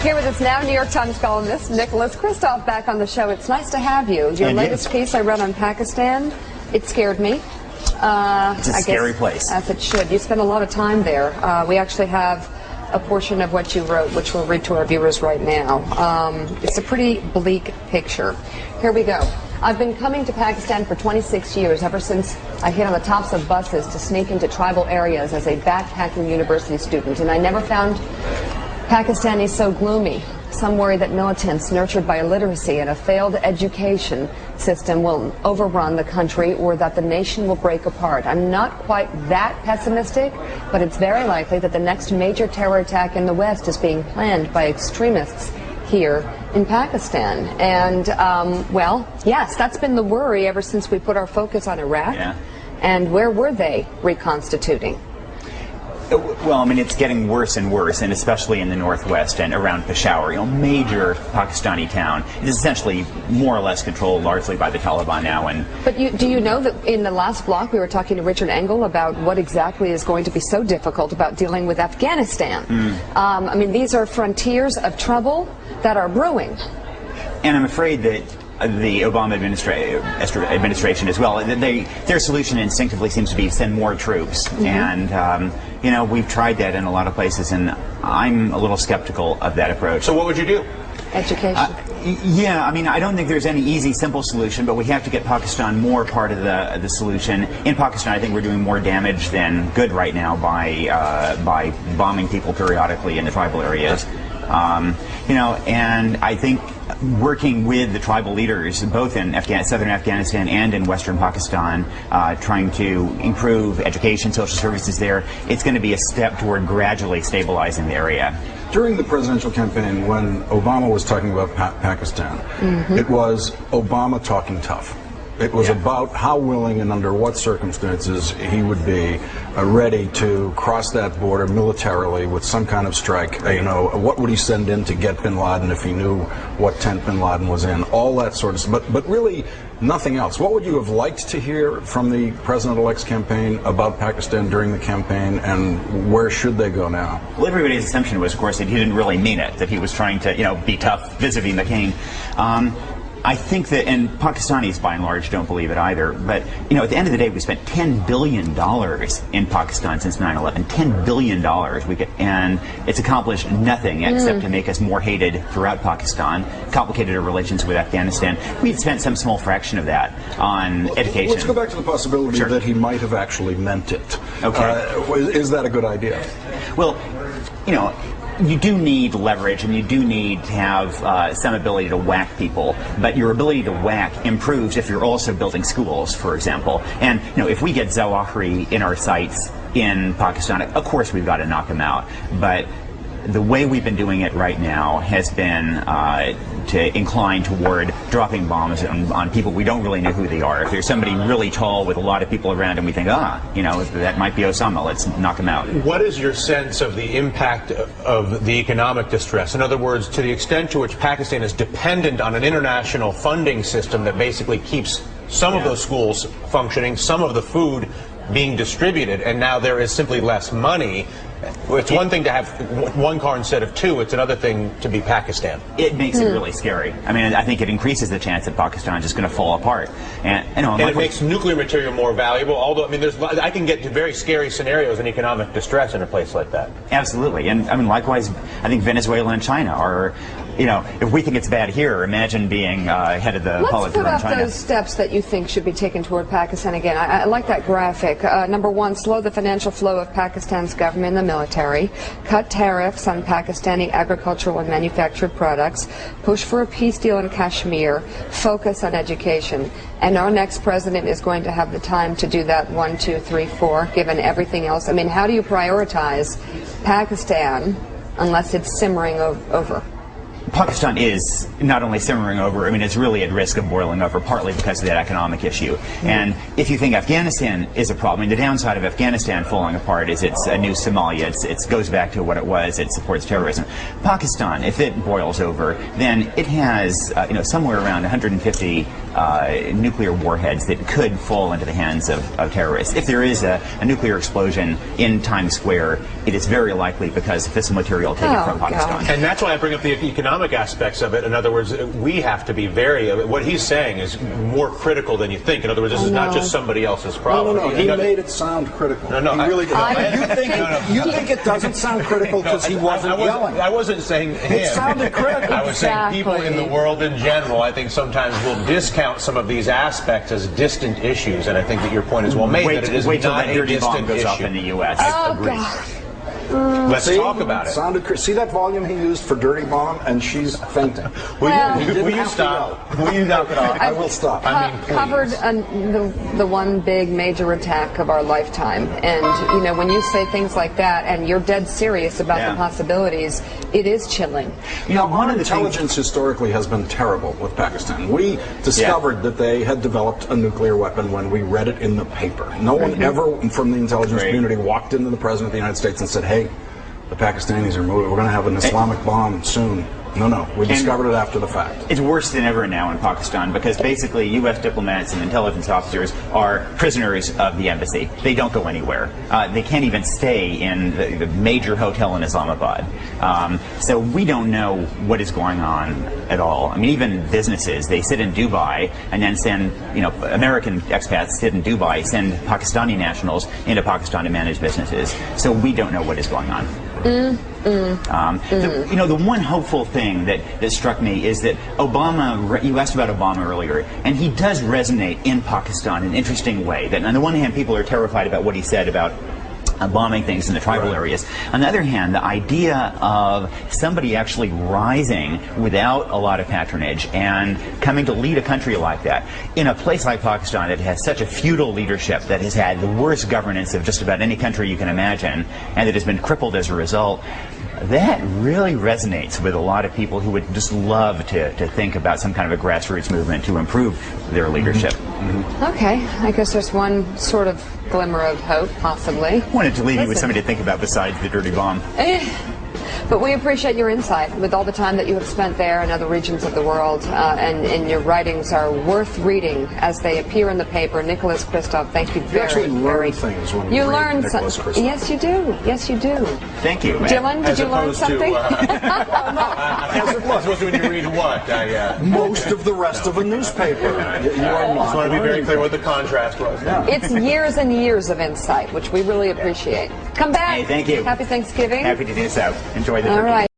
Here with us now, New York Times columnist Nicholas Kristof back on the show. It's nice to have you. Your latest piece I read on Pakistan, it scared me. It's a scary place. As it should. You spent a lot of time there. We actually have a portion of what you wrote, which we'll read to our viewers right now. It's a pretty bleak picture. Here we go. I've been coming to Pakistan for 26 years, ever since I hit on the tops of buses to sneak into tribal areas as a backpacking university student, and I never found Pakistanis so gloomy. Some worry that militants nurtured by illiteracy and a failed education system will overrun the country, or that the nation will break apart. I'm not quite that pessimistic, but it's very likely that the next major terror attack in the West is being planned by extremists here in Pakistan. And, well, yes, that's been the worry ever since we put our focus on Iraq. Yeah. And where were they reconstituting? Well, I mean, it's getting worse and worse, and especially in the northwest and around Peshawar, major Pakistani town. It is essentially more or less controlled largely by the Taliban now. But do you know that in the last block we were talking to Richard Engel about what exactly is going to be so difficult about dealing with Afghanistan? I mean, these are frontiers of trouble that are brewing. And I'm afraid that the Obama administration as well, their solution instinctively seems to be send more troops. And, we've tried that in a lot of places, and I'm a little skeptical of that approach. So what would you do? Education. Yeah, I mean, I don't think there's any easy, simple solution, but we have to get Pakistan more part of the solution. In Pakistan, I think we're doing more damage than good right now by bombing people periodically in the tribal areas. And I think working with the tribal leaders, both in southern Afghanistan and in western Pakistan, trying to improve education, social services there, it's going to be a step toward gradually stabilizing the area. During the presidential campaign, when Obama was talking about Pakistan, it was Obama talking tough. It was about how willing and under what circumstances he would be ready to cross that border militarily with some kind of strike. What would he send in to get bin Laden if he knew what tent bin Laden was in? All that sort of stuff. But really nothing else. What would you have liked to hear from the president-elect's campaign about Pakistan during the campaign, and where should they go now? Well, everybody's assumption was, of course, that he didn't really mean it, that he was trying to, be tough vis-a-vis McCain. I think that, and Pakistanis by and large don't believe it either, but at the end of the day, we spent $10 billion in Pakistan since 9/11. $10 billion, and it's accomplished nothing except to make us more hated throughout Pakistan, complicated our relations with Afghanistan. We've spent some small fraction of that on education. Let's go back to the possibility that he might have actually meant it. Okay. Is that a good idea? Well, you do need leverage, and you do need to have some ability to whack people, but your ability to whack improves if you're also building schools, for example. And if we get Zawahiri in our sights in Pakistan, of course we've got to knock him out, but the way we've been doing it right now has been to incline toward dropping bombs on people we don't really know who they are. If there's somebody really tall with a lot of people around him, we think, that might be Osama, let's knock him out. What is your sense of the impact of the economic distress? In other words, to the extent to which Pakistan is dependent on an international funding system that basically keeps some of those schools functioning, some of the food being distributed, and now there is simply less money. It's one thing to have one car instead of two. It's another thing to be Pakistan. It makes it really scary. I mean, I think it increases the chance that Pakistan is just going to fall apart. And it makes nuclear material more valuable. Although, I can get to very scary scenarios in economic distress in a place like that. Absolutely. And likewise, I think Venezuela and China are, if we think it's bad here, imagine being head of the Politburo in China. Let's put up those steps that you think should be taken toward Pakistan again. I like that graphic. Number one, slow the financial flow of Pakistan's government and the military, cut tariffs on Pakistani agricultural and manufactured products, push for a peace deal in Kashmir, focus on education. And our next president is going to have the time to do that 1, 2, 3, 4, given everything else. I mean, how do you prioritize Pakistan unless it's simmering over? Pakistan is not only simmering over, I mean, it's really at risk of boiling over, partly because of that economic issue. And if you think Afghanistan is a problem, I mean, the downside of Afghanistan falling apart is it's a new Somalia. It goes back to what it was. It supports terrorism. Pakistan, if it boils over, then it has somewhere around 150 nuclear warheads that could fall into the hands of terrorists. If there is a nuclear explosion in Times Square, it is very likely because of fissile material taken from Pakistan. And that's why I bring up the economic aspects of it. In other words, we have to be what he's saying is more critical than you think. In other words, this is not just somebody else's problem. No, he made it sound critical. No, he really did. You think it doesn't sound critical because he wasn't yelling? I wasn't saying him. It sounded critical. I was saying people in the world in general, I think sometimes will discount some of these aspects as distant issues, and I think that your point is well made, that it is wait till not that a dirty bomb distant goes issue. off in the U.S. Oh, God. Let's talk about it. See that volume he used for dirty bomb, and she's fainting. Will you stop? Will you knock it off? I will stop. I mean, please. Covered the one big major attack of our lifetime, and when you say things like that, and you're dead serious about the possibilities, it is chilling. Our intelligence historically has been terrible with Pakistan. We discovered that they had developed a nuclear weapon when we read it in the paper. No one ever from the intelligence community walked into the President of the United States and said, "Hey, the Pakistanis are moving. We're going to have an Islamic bomb soon." No. We discovered it after the fact. It's worse than ever now in Pakistan because basically U.S. diplomats and intelligence officers are prisoners of the embassy. They don't go anywhere. They can't even stay in the major hotel in Islamabad. So we don't know what is going on at all. I mean, even businesses, they sit in Dubai and then send, American expats sit in Dubai, send Pakistani nationals into Pakistan to manage businesses. So we don't know what is going on. The one hopeful thing that struck me is that Obama, you asked about Obama earlier, and he does resonate in Pakistan in an interesting way. That on the one hand, people are terrified about what he said about bombing things in the tribal areas. On the other hand, the idea of somebody actually rising without a lot of patronage and coming to lead a country like that in a place like Pakistan that has such a feudal leadership, that has had the worst governance of just about any country you can imagine, and that has been crippled as a result, that really resonates with a lot of people who would just love to think about some kind of a grassroots movement to improve their leadership. Okay, I guess there's one sort of glimmer of hope, possibly. Wanted to leave you with something to think about besides the dirty bomb. But we appreciate your insight with all the time that you have spent there in other regions of the world, and your writings are worth reading as they appear in the paper. Nicholas Kristof, thank you very, actually learn very things when you you read learn Nicholas Kristof. Yes, you do. Yes, you do. Thank you. Dylan, did you learn something? As opposed to when you read what? Most of the rest of a newspaper. You are not. I just want to be very clear what the contrast was. It's years and years of insight, which we really appreciate. Come back. Hey, thank you. Happy Thanksgiving. Happy to do so. Enjoy the All turkey. right.